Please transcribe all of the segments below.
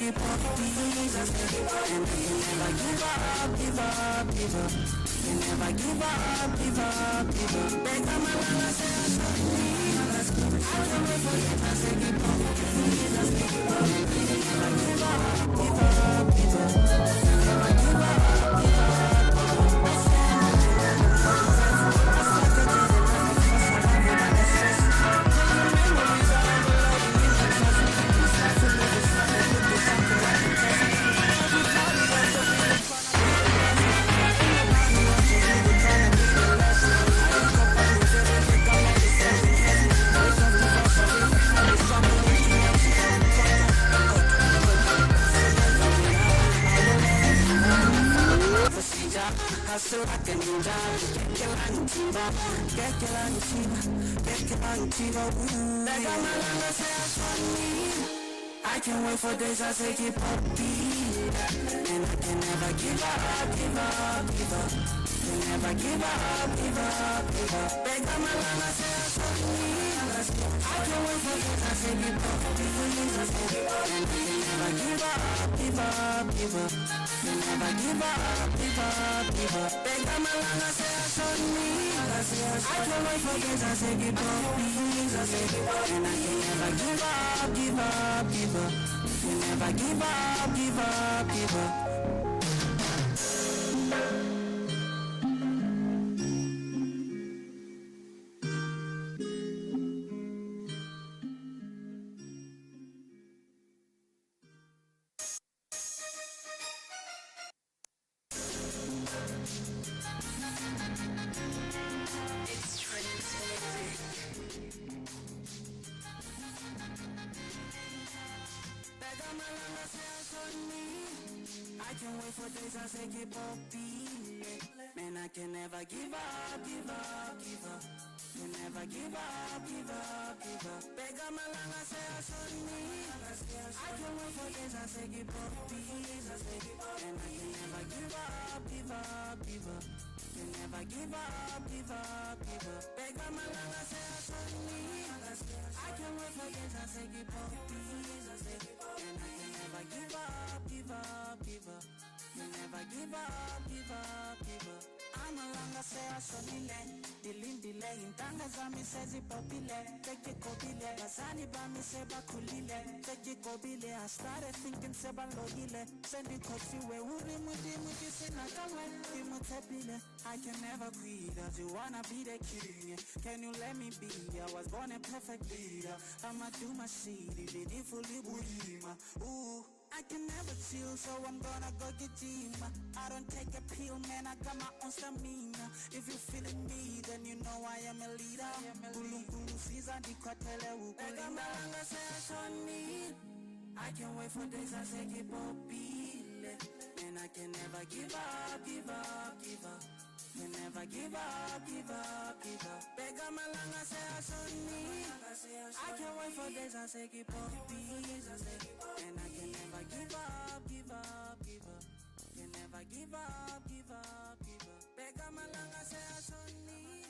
keep up, please. I say keep up, and I can never give up, give up, give up. Can never give up, give up, give up. Beg on my mama, say I should leave. I can't wait for you to say keep up, please. I say keep up, and I can never give up, give up, give up. Can never give up, give up, give up. I say I start to get it now because I love you, but it's stress. Cause the memories are overloading in the trust. You start to live with something, look at something like a test. Everybody wants to be the front of the best. Ain't nobody wants to be the trying to be the less. I wake up and lose everything, I'm like the second guess. Wake up to rush everything, I'm the struggle with the next. Hustle like a ninja, get your antiva, get your antiva, get your antiva. Like I'm a langa, say I want me. I can't wait for days I say keep up beat, and I can never give up, give up, give up. Can never give up, give up, give up. Like I'm a langa, say I want me. I can't wait for days I say keep up beat, and I can never give up, give up, give up. Can never give up, give up, give up. Beg on my line, I say I should me. I can't wait for days, I say give up, please. I say give up, and I can never give up, give up, give up. Can never give up, give up, give up. I can't wait for days I say keep up beat. Man, I can never give up, give up, give up. Can never give up, give up, give up. Beg on my line, I say I should me. I can't wait for days I say keep up beat. And I can never give up, give up, give up. Can never give up, give up, give up. Beg on my line, I say I should me. I can't wait for days I say keep up beat. And I can never give up, give up, give up. You never give up, give up, give up. I'm a langa say I sonile. Dilindile, intanga zami sezi popile. Teki kobile, bazani bami seba kulile. Teki kobile, I started thinking seba loyile. Sendi kosi we uri mudi sinakawe. Imutebile, I can never quit. As you wanna be the king, can you let me be? I was born a perfect leader. I'ma do my shit, even if fully budima. Ooh. I can never chill, so I'm gonna go get gym. I don't take a pill, man, I got my own stamina. If you feeling me, then you know I am a leader. Kulungulu season, the kwatele wukulina. I can't wait for days I say keep up beat. And I can never give up, give up, give up. Can never give up, give up, give up. Beg on my lung, I say I should me. I can't wait for days I say keep up beat. And I can never give up, give up, give up. Can never give up, give up, give up. Beg on my lung, I say I should me.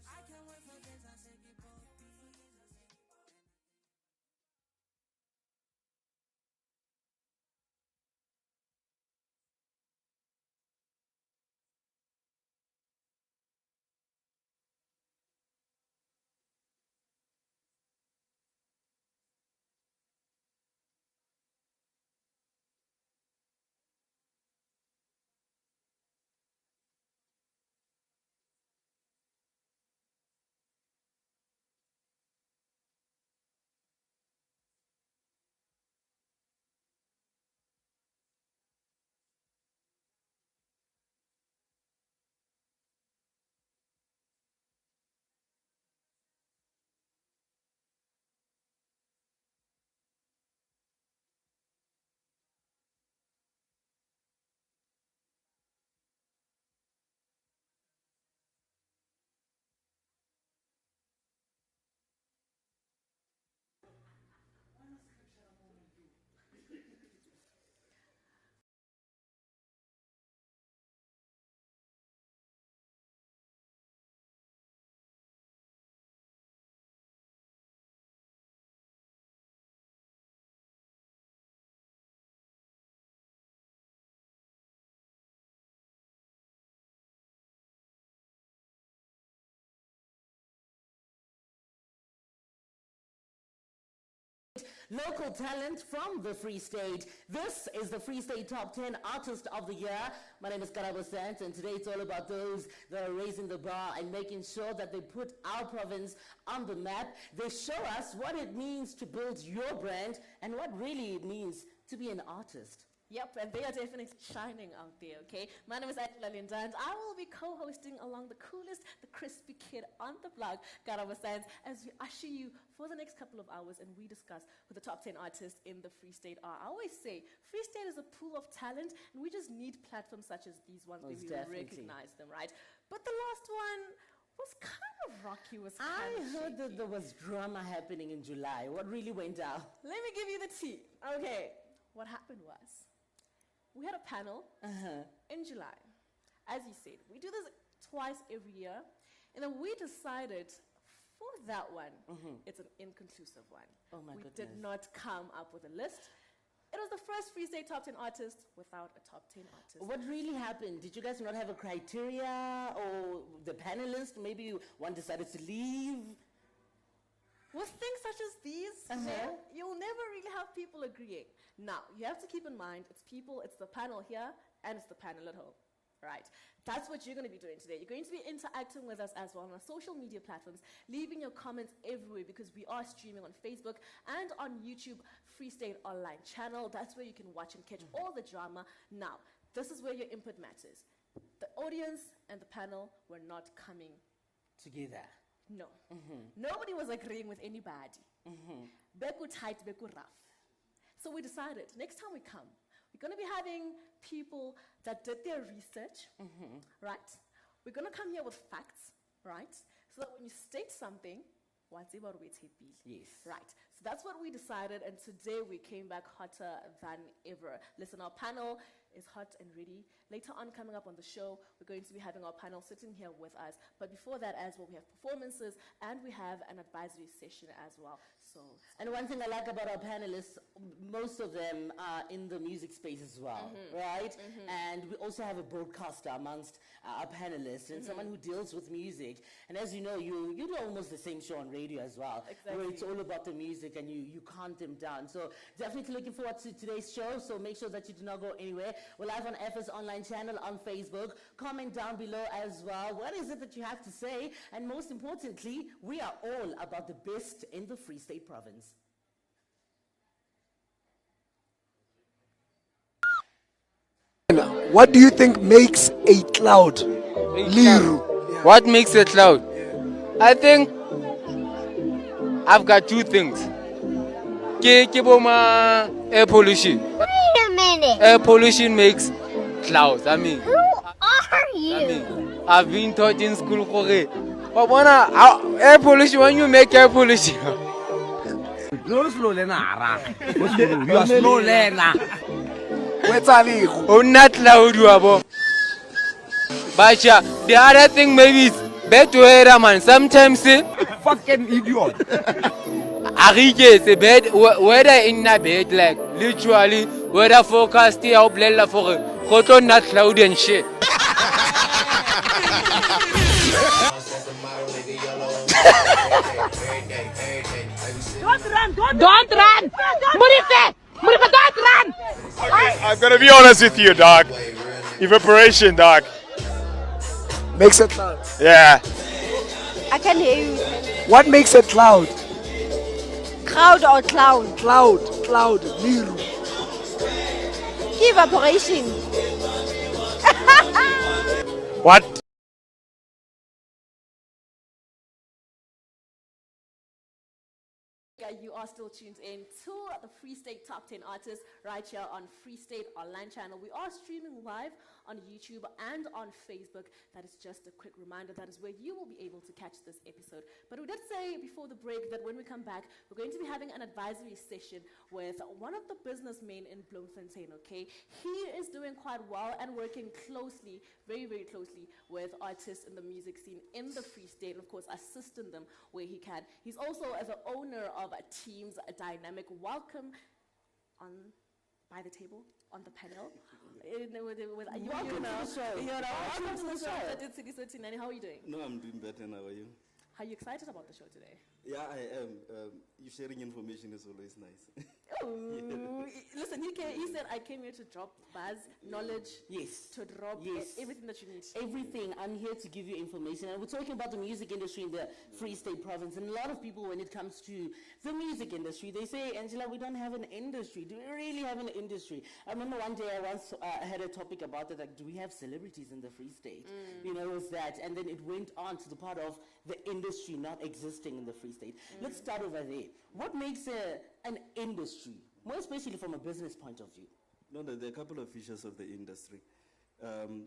I can't wait for days I say keep up beat. local talent from the Free State. This is the Free State Top 10 Artist of the Year. My name is Karabo Sant, and today it's all about those that are raising the bar and making sure that they put our province on the map. They show us what it means to build your brand and what really it means to be an artist. Yep, and they are definitely shining out there, okay? My name is Angela Linda, and I will be co-hosting along the coolest, the crispy kid on the block, Karabo Sant, as we usher you for the next couple of hours and we discuss who the top 10 artists in the Free State are. I always say, Free State is a pool of talent, and we just need platforms such as these ones where we recognize them, right? But the last one was kind of rocky, I heard that there was drama happening in July. What really went down? Let me give you the tea. Okay, what happened was, we had a panel in July. As you said, we do this twice every year. And then we decided for that one, it's an inconclusive one. Oh my goodness. We did not come up with a list. It was the first Free State Top 10 artist without a top 10 artist. What really happened? Did you guys not have a criteria, or the panelists, maybe one decided to leave? With things such as these, you'll never really have people agreeing. Now, you have to keep in mind, it's people, it's the panel here, and it's the panel at home, right? That's what you're going to be doing today. You're going to be interacting with us as well on our social media platforms, leaving your comments everywhere, because we are streaming on Facebook and on YouTube, Free State Online channel. That's where you can watch and catch all the drama. Now, this is where your input matters. The audience and the panel were not coming together. No. Nobody was agreeing with anybody. Beku tight, beku rough. So we decided, next time we come, we're going to be having people that did their research, right? We're going to come here with facts, right? So that when you state something, yes. Right. So that's what we decided, and today we came back hotter than ever. Listen, our panel is hot and ready. Later on, coming up on the show, we're going to be having our panel sitting here with us. But before that as well, we have performances and we have an advisory session as well. So, and one thing I like about our panelists, most of them are in the music space as well, right? And we also have a broadcaster amongst our panelists and someone who deals with music. And as you know, you do almost the same show on radio as well, where it's all about the music and you calm them down. So definitely looking forward to today's show. So make sure that you do not go anywhere. We're live on FS Online channel on Facebook. Comment down below as well. What is it that you have to say? And most importantly, we are all about the best in the Free State province. What do you think makes a cloud? Liru. What makes a cloud? I think I've got two things. Air pollution. Wait a minute. Air pollution makes clouds. I mean, Who are you? I've been taught in school for it. But when air pollution, when you make air pollution. You are slow learner. Oh, not loud, you are. But yeah, the other thing maybe is bed weather, man. Sometimes, Fucking idiot. Arike, the bed weather in the bed, like literally weather forecast here, up lella for a not cloud and shit. Don't run! Murife! Murife, don't run! I'm gonna be honest with you, dog. Evaporation, dog. Makes a cloud. Yeah. I can hear you. What makes a cloud? Crowd or clown? Cloud. Liru. Evaporation. What? You are still tuned in to the Free State Top 10 Artists right here on Free State Online channel. We are streaming live on YouTube and on Facebook. That is just a quick reminder. That is where you will be able to catch this episode. But we did say before the break that when we come back, we're going to be having an advisory session with one of the businessmen in Bloemfontein, okay? He is doing quite well and working closely, very, very closely with artists in the music scene in the Free State, and of course assisting them where he can. He's also as an owner of Teams Dynamic. Welcome on by the table on the panel. Welcome to the show. Welcome to the show. How are you doing? No, I'm doing better now. How are you? Are you excited about the show today? Yeah, I am. You sharing information is always nice. Oh, listen, he said I came here to drop buzz, knowledge, Yes. to drop Yes. everything that you need. Everything. I'm here to give you information. And we're talking about the music industry in the Free State province. And a lot of people, when it comes to the music industry, they say, Angela, we don't have an industry. Do we really have an industry? I remember one day I once had a topic about that, like, do we have celebrities in the Free State? You know, it was that. And then it went on to the part of the industry not existing in the Free State. Let's start over there. What makes an industry, more especially from a business point of view? No, there are a couple of features of the industry.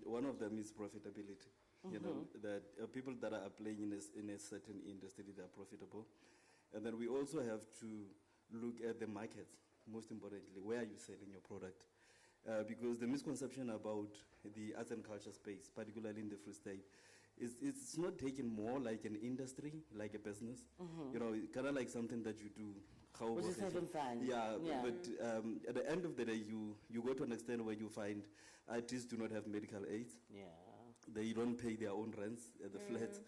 One of them is profitability. You know, that people that are playing in a certain industry, they are profitable. And then we also have to look at the markets, most importantly. Where are you selling your product? Because the misconception about the arts and culture space, particularly in the Free State, is it's not taken more like an industry, like a business. You know, kind of like something that you do. We're just having fun. Yeah, but at the end of the day, you go to an extent where you find artists do not have medical aids. Yeah. They don't pay their own rents at the flats.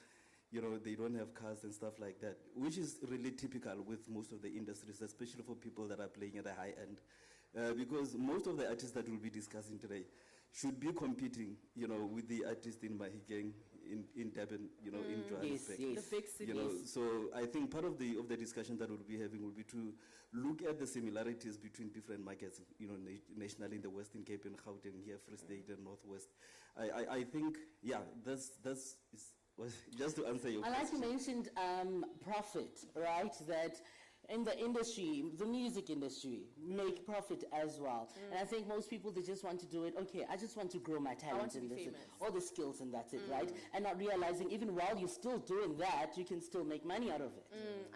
You know, they don't have cars and stuff like that, which is really typical with most of the industries, especially for people that are playing at the high end. Because most of the artists that we'll be discussing today should be competing, you know, with the artists in Mahikeng, in Durban, you know, in Johannesburg. The big cities. You know, so I think part of the discussion that we'll be having will be to look at the similarities between different markets, you know, nationally in the Western Cape and Gauteng, here, Free State and Northwest. I think, yeah, that's just to answer your I like question. you mentioned profit, right? That in the industry, the music industry, make profit as well. And I think most people, they just want to do it, okay, I just want to grow my talent to in be this, and famous. all the skills, and that's it, right? And not realizing even while you're still doing that, you can still make money out of it.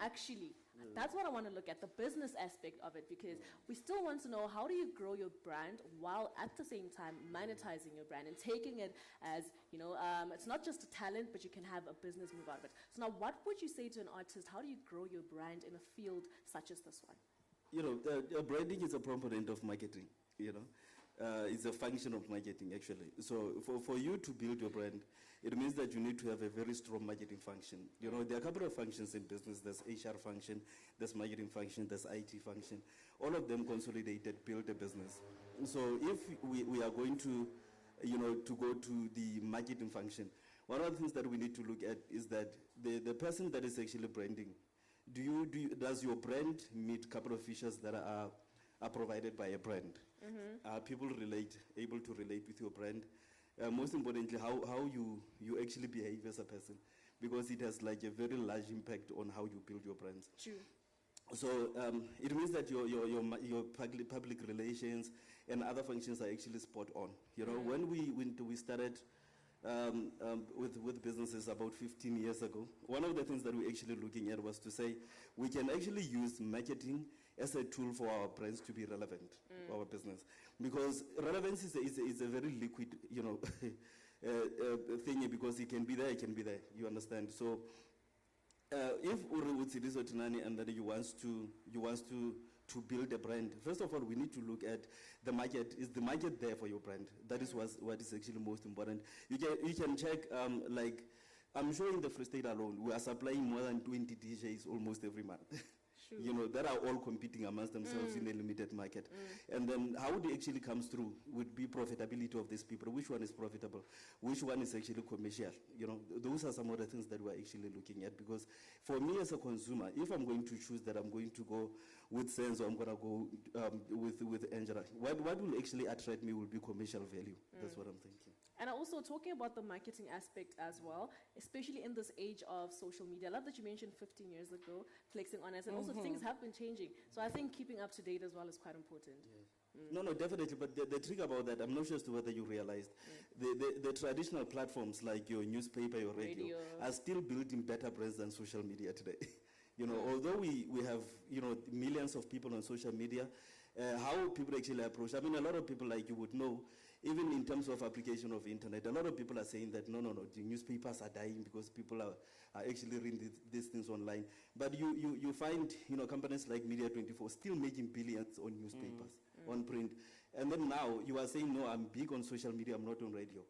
Actually, that's what I want to look at, the business aspect of it, because we still want to know, how do you grow your brand while at the same time monetizing your brand and taking it as, you know, it's not just a talent, but you can have a business move out of it. So now, what would you say to an artist? How do you grow your brand in a field such as this one? You know, branding is a component of marketing, you know. It's a function of marketing, actually. So for you to build your brand, it means that you need to have a very strong marketing function. You know, there are a couple of functions in business. There's HR function, there's marketing function, there's IT function. All of them consolidated build a business. So if we are going to, you know, to go to the marketing function, one of the things that we need to look at is that the person that is actually branding, does your brand meet a couple of features that are provided by a brand? Are people able to relate with your brand? Most importantly, how you actually behave as a person, because it has like a very large impact on how you build your brands. True. So it means that your public relations and other functions are actually spot on. You know, when we started with businesses about 15 years ago, one of the things that we're actually looking at was to say we can actually use marketing as a tool for our brands to be relevant for our business, because relevance is a very liquid, you know, thingy, because it can be there, you understand. So if Uri Utsilizo Tinani and then you want to build a brand, first of all, we need to look at the market. Is the market there for your brand? That is what is actually most important. You can check, like, I'm sure in the Free State alone, we are supplying more than 20 DJs almost every month. You know, that are all competing amongst themselves in a limited market. And then how it actually comes through would be profitability of these people. Which one is profitable? Which one is actually commercial? You know, those are some of the things that we're actually looking at. Because for me as a consumer, if I'm going to choose that I'm going to go with Sense or I'm going to go with Angela, what will actually attract me will be commercial value. That's what I'm thinking. And also talking about the marketing aspect as well, especially in this age of social media. I love that you mentioned 15 years ago, flexing on us, and also things have been changing. So I think keeping up to date as well is quite important. No, definitely. But the trick about that, I'm not sure as to whether you realized, the traditional platforms like your newspaper, your radio, are still building better brands than social media today. You know, although we have, you know, millions of people on social media, how people actually approach. I mean, a lot of people, like you would know, even in terms of application of internet, a lot of people are saying that no, the newspapers are dying because people are actually reading these things online. But you find, you know, companies like Media24 still making billions on newspapers, on print. And then now you are saying, no, I'm big on social media, I'm not on radio.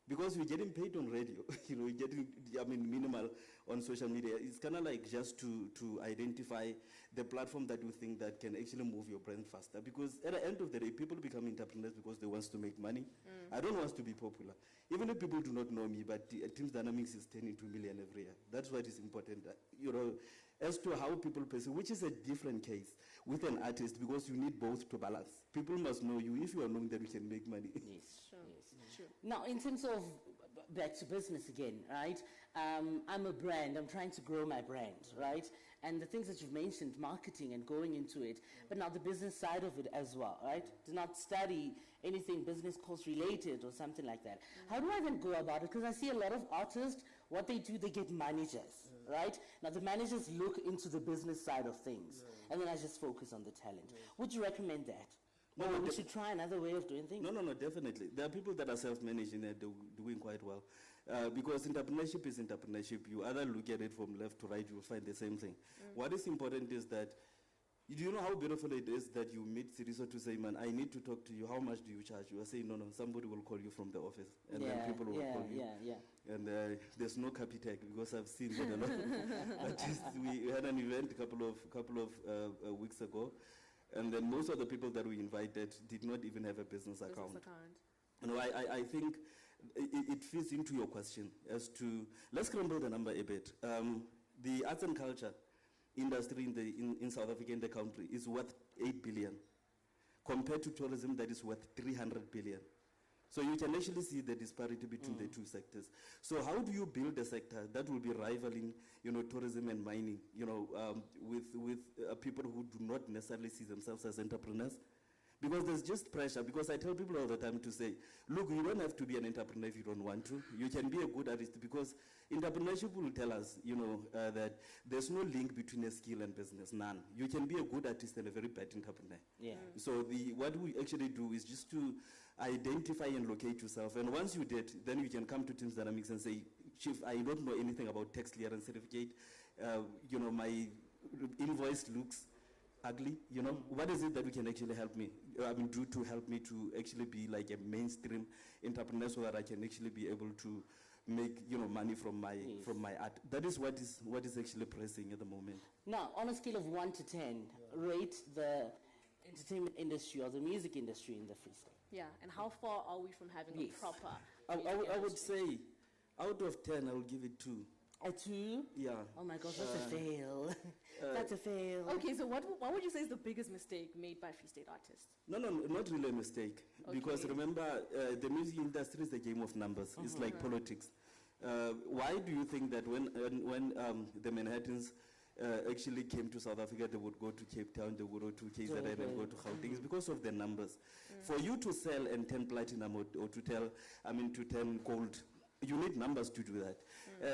because you're getting paid on radio, you know, you're getting, I mean, minimal on social media. It's kind of like just to identify the platform that you think that can actually move your brand faster. Because at the end of the day, people become entrepreneurs because they want to make money. I don't want to be popular. Even if people do not know me, but Teams Dynamics is turning 2 million every year. That's what is important, you know, as to how people perceive, which is a different case with an artist, because you need both to balance. People must know you. If you are known, then you can make money. Yes. Now, in terms of back to business again, right? I'm a brand. I'm trying to grow my brand, right? And the things that you've mentioned, marketing and going into it, but now the business side of it as well, right? Do not study anything business course related or something like that. How do I then go about it? Because I see a lot of artists, what they do, they get managers, right? Now the managers look into the business side of things, and then I just focus on the talent. Would you recommend that? No, Or we should try another way of doing things? No, definitely. There are people that are self-managing and they're doing quite well. Because entrepreneurship is entrepreneurship. You either look at it from left to right, you'll find the same thing. What is important is that, do you know how beautiful it is that you meet Siriso to say, man, I need to talk to you. How much do you charge? You are saying, no, somebody will call you from the office. And then people will call you. And there's no Capitec, because I've seen that a lot. We had an event a couple of weeks ago. And then most of the people that we invited did not even have a business account. You know, I think it fits into your question as to, let's crumble the number a bit. The arts and culture industry in South Africa, in the country, is worth 8 billion, compared to tourism that is worth 300 billion. So you can actually see the disparity between the two sectors. So how do you build a sector that will be rivaling, you know, tourism and mining, you know, with people who do not necessarily see themselves as entrepreneurs? Because there's just pressure. Because I tell people all the time to say, look, you don't have to be an entrepreneur if you don't want to. You can be a good artist, because entrepreneurship will tell us, you know, that there's no link between a skill and business, none. You can be a good artist and a very bad entrepreneur. So what we actually do is just to identify and locate yourself. And once you did, then you can come to Teams Dynamics and say, Chief, I don't know anything about tax clearance certificate. You know, my invoice looks ugly, you know. What is it that we can actually help me, do to help me to actually be like a mainstream entrepreneur, so that I can actually be able to make, you know, money from my art. That is what is actually pressing at the moment. Now, on a scale of 1 to 10, rate the entertainment industry or the music industry in the Free State. Yeah, and how far are we from having a proper I would say, out of 10, I will give it 2. A 2? Yeah. Oh my gosh, that's a fail. That's a fail. Okay, so what would you say is the biggest mistake made by Free State artists? No, not really a mistake. Because remember, the music industry is a game of numbers. It's like politics. Why do you think that when the Manhattans actually came to South Africa, they would go to Cape Town, they would go to KZN and go to Gauteng? It's because of the numbers. For you to sell and 10 platinum or to 10 gold, you need numbers to do that.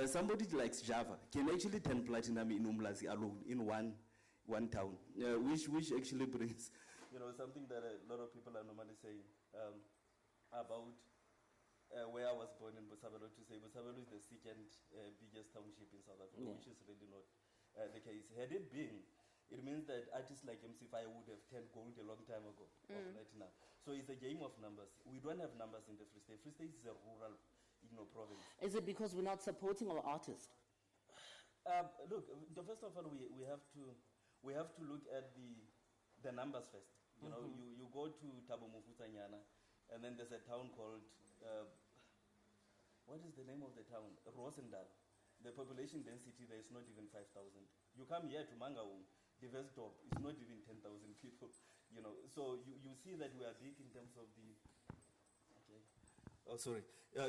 Somebody like Java can actually 10 platinum in Umlazi alone, in one town, which actually brings, you know, something that a lot of people are normally saying about where I was born in Botshabelo, to say Botshabelo is the second biggest township in South Africa, which is really not the case. Had it been, it means that artists like MC Fire would have 10 gold a long time ago of platinum. So it's a game of numbers. We don't have numbers in the Free State. Free State is a rural, you know, province. Is it because we're not supporting our artists? Look, first of all, we have to look at the numbers first. You know, you go to Thabo Mofokeng, and then there's a town called what is the name of the town? Rosendal. The population density there is not even 5,000. You come here to Mangaung, Diversdorp, it's not even 10,000 people. You know, so you see that we are big in terms of the.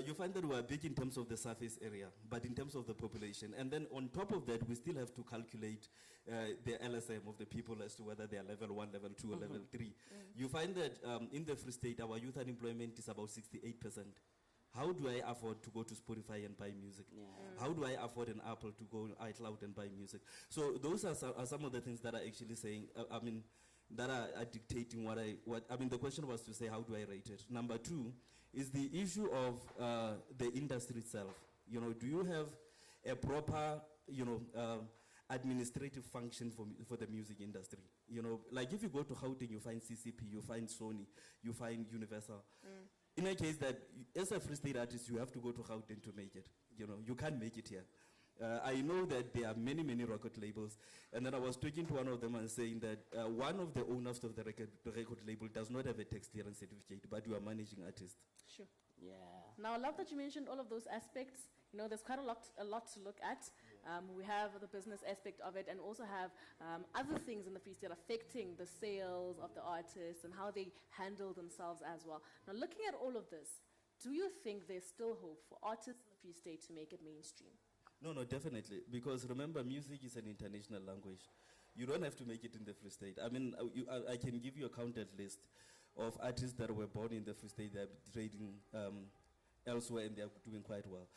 You find that we are big in terms of the surface area, but in terms of the population. And then on top of that, we still have to calculate the LSM of the people as to whether they are level 1, level 2, or level 3. You find that in the Free State, our youth unemployment is about 68%. How do I afford to go to Spotify and buy music? How do I afford an Apple to go iCloud and buy music? So those are some of the things that are actually saying, that are dictating the question was to say, how do I rate it? Number 2 is the issue of the industry itself. You know, do you have a proper, administrative function for the music industry? You know, like if you go to Gauteng, you find CCP, you find Sony, you find Universal. in a case that as a Free State artist, you have to go to Gauteng to make it. You know, you can't make it here. I know that there are many, many record labels. And then I was talking to one of them and saying that one of the owners of the record label does not have a tax clearance certificate, but you are managing artists. Sure. Yeah. Now, I love that you mentioned all of those aspects. You know, there's quite a lot to look at. We have the business aspect of it and also have other things in the Free State affecting the sales of the artists and how they handle themselves as well. Now, looking at all of this, do you think there's still hope for artists in the Free State to make it mainstream? No, definitely. Because remember, music is an international language. You don't have to make it in the Free State. I mean, I can give you a counted list of artists that were born in the Free State that are trading elsewhere and they are doing quite well.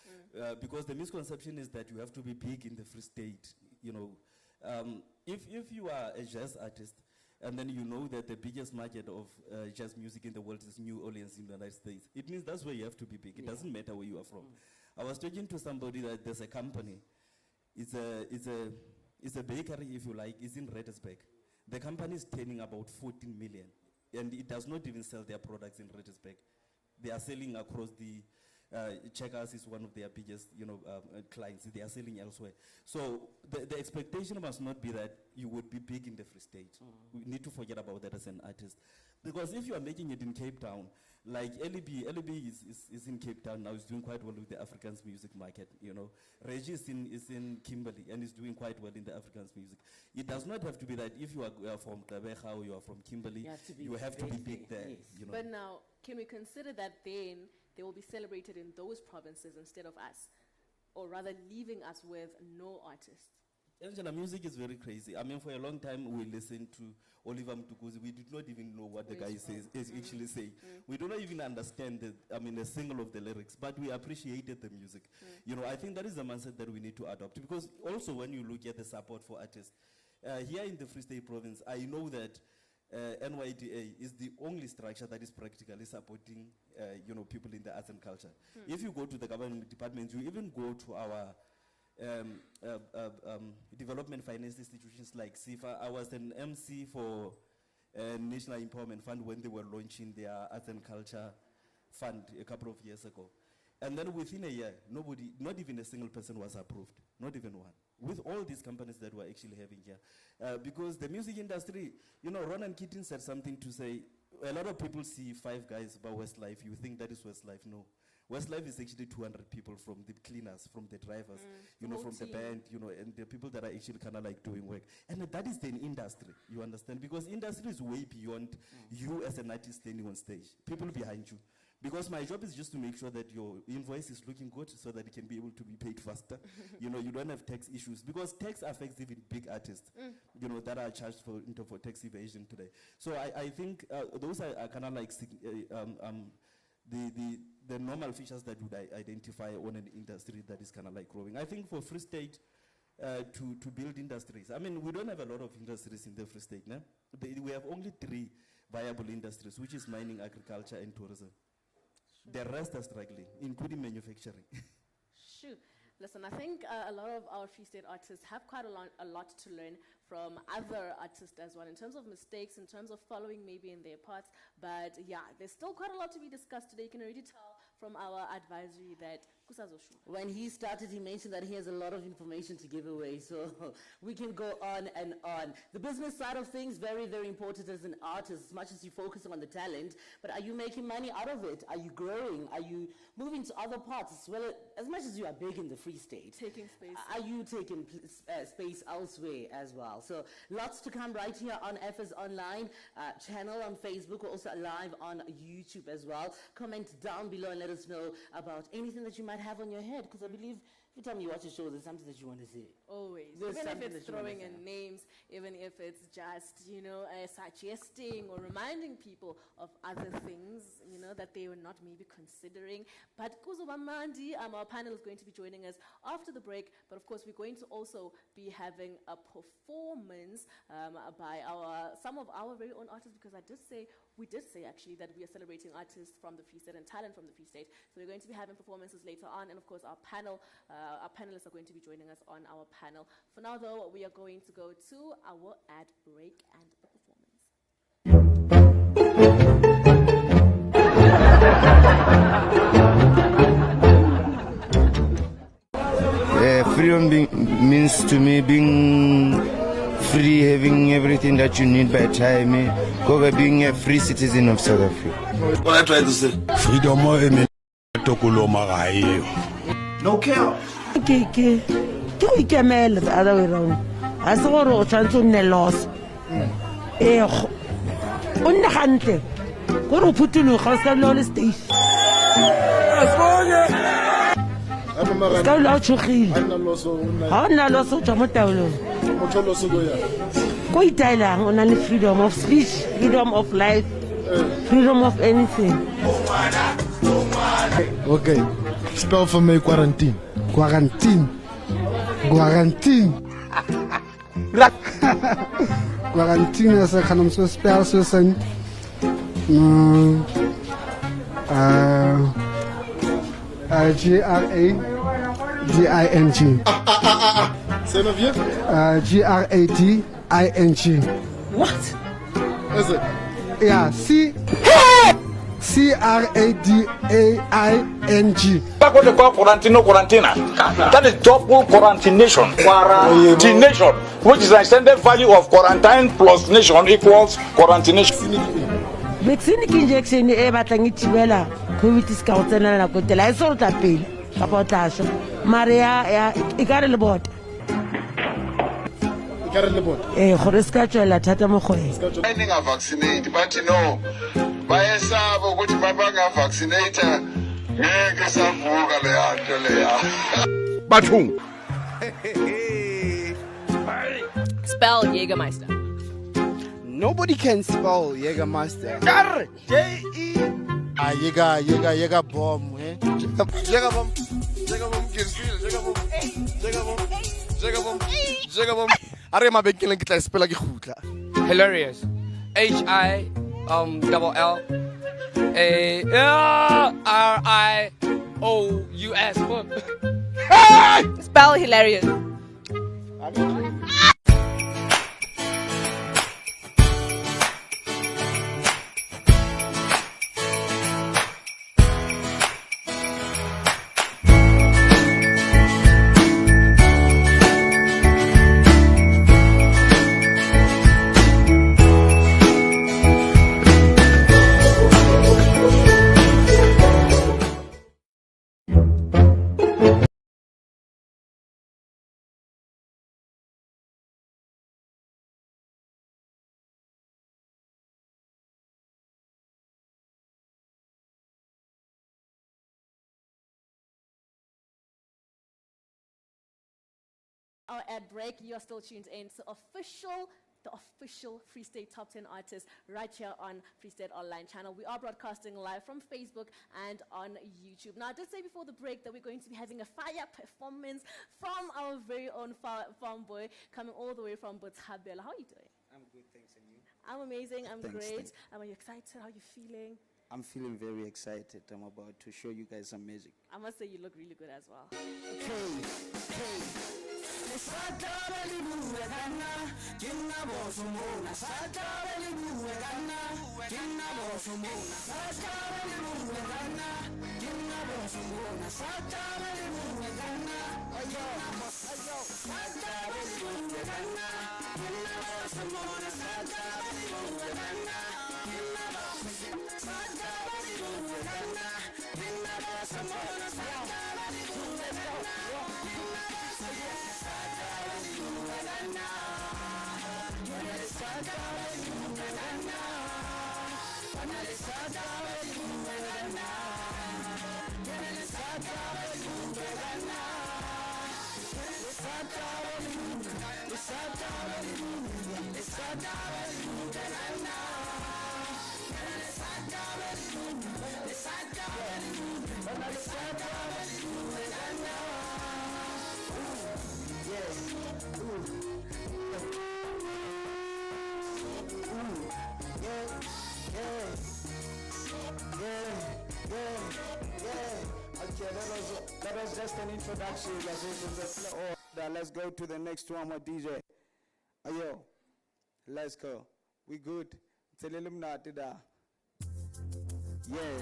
Because the misconception is that you have to be big in the Free State. You know, if you are a jazz artist and then you know that the biggest market of jazz music in the world is New Orleans in the United States, it means that's where you have to be big. It doesn't matter where you are from. I was talking to somebody that there's a company. It's a bakery, if you like. It's in Redesberg. The company is turning about 14 million, and it does not even sell their products in Redesberg. They are selling across the Checkers is one of their biggest, clients. They are selling elsewhere. So the expectation must not be that you would be big in the Free State. We need to forget about that as an artist, because if you are making it in Cape Town, like LEB is in Cape Town now. Is doing quite well with the Afrikaans music market. You know, Reggie is in Kimberley and is doing quite well in the Afrikaans music. It does not have to be that if you are from Gqeberha or you are from Kimberley, you have to be big there. Yes. You know? But now, can we consider that then they will be celebrated in those provinces instead of us, or rather leaving us with no artists? Angela, music is very crazy. I mean, for a long time, we listened to Oliver Mtukudzi. We did not even know what the guy is actually saying. We do not even understand a single of the lyrics, but we appreciated the music. You know, I think that is the mindset that we need to adopt, because also when you look at the support for artists, here in the Free State province, I know that NYDA is the only structure that is practically supporting, people in the arts and culture. If you go to the government departments, you even go to our development finance institutions like SIFA. I was an MC for National Empowerment Fund when they were launching their arts and culture fund a couple of years ago. And then within a year, nobody, not even a single person was approved, not even one, with all these companies that we're actually having here. Because the music industry, Ronan Keating said something to say, a lot of people see Five Guys about Westlife. You think that is Westlife. No. Westlife is actually 200 people, from the cleaners, from the drivers, from the band, and the people that are actually kind of like doing work. And that is the industry, you understand? Because industry is way beyond you as an artist standing on stage. People behind you. Because my job is just to make sure that your invoice is looking good so that it can be able to be paid faster. You don't have tax issues. Because tax affects even big artists, that are charged for tax evasion today. So I think those are kind of like the normal features that would identify on an industry that is kind of like growing. I think for Free State to build industries, I mean, we don't have a lot of industries in the Free State. No? We have only 3 viable industries, which is mining, agriculture, and tourism. The rest are struggling, including manufacturing. Sure. Listen, I think a lot of our Free State artists have quite a lot to learn from other artists as well, in terms of mistakes, in terms of following maybe in their paths. But yeah, there's still quite a lot to be discussed today. You can already tell from our advisory that Kusazoshu. When he started, he mentioned that he has a lot of information to give away, so we can go on and on. The business side of things, very, very important as an artist, as much as you focus on the talent, but are you making money out of it? Are you growing? Are you moving to other parts as well? As much as you are big in the Free State, taking space. Are you taking space elsewhere as well? So lots to come right here on FS Online channel on Facebook. We're also live on YouTube as well. Comment down below and let us know about anything that you might have on your head, because I believe every time you watch a show, there's something that you want to say. Always. There's even if it's throwing in names, even if it's just, suggesting or reminding people of other things, that they were not maybe considering. But Kuzuba Mandi, our panel is going to be joining us after the break. But of course, we're going to also be having a performance by some of our very own artists, because we did say actually that we are celebrating artists from the Free State and talent from the Free State. So we're going to be having performances later on, and of course our panelists are going to be joining us on our panel. For now though, we are going to go to our ad break and the performance. Freedom means to me being free, having everything that you need by time, being a free citizen of South Africa. What I try to say? Freedom No care. Ke ikemela the other way around. I se gore o tshwanetse o nne loss. O nne gantle. Gore o phuthuloga o ska nna o le station. Ska o la o tshogile. Ha o nna loss o tswa mo taolong. Ko itailang o na le freedom of speech, freedom of life, freedom of anything. Okay, spell for me quarantine. Quarantine. Quarantine. Quarantine is a kind of spell system. Grading. Say no vieux. Grading. What? Is it? Yeah, Crading. That's what they call quarantina. That is double quarantination. Quarantination, which is the extended value of quarantine plus nation equals quarantination. Vaccine injection e batlang e thibela COVID ska o tsena na go tela e so tla pele ka potasho Maria e ka re le bota gore ska tswela thata mo goe ninga vaccinate but no bayesaba ukuthi babanga vaccinate ngeke savuka le yanto leya bathung. Spell Jägermeister. Nobody can spell Jägermeister. J-E. Jäger bomb, eh? Jäger bomb kirsile Jäger bomb Are ma bekele ke tla spela ke khutla. Hilarious. HILLRIOUS. Spell hilarious. Our ad break, you are still tuned in to the official Free State Top 10 artists right here on Free State Online channel. We are broadcasting live from Facebook and on YouTube. Now, I did say before the break that we're going to be having a fire performance from our very own farm boy coming all the way from Botshabelo. How are you doing? I'm good, thanks, and you? I'm amazing, I'm great. Thanks. Are you excited? How are you feeling? I'm feeling very excited. I'm about to show you guys some magic. I must say you look really good as well. Okay, that was just an introduction. Let's go to the next one, my DJ. Ayo, let's go. We good. Yeah.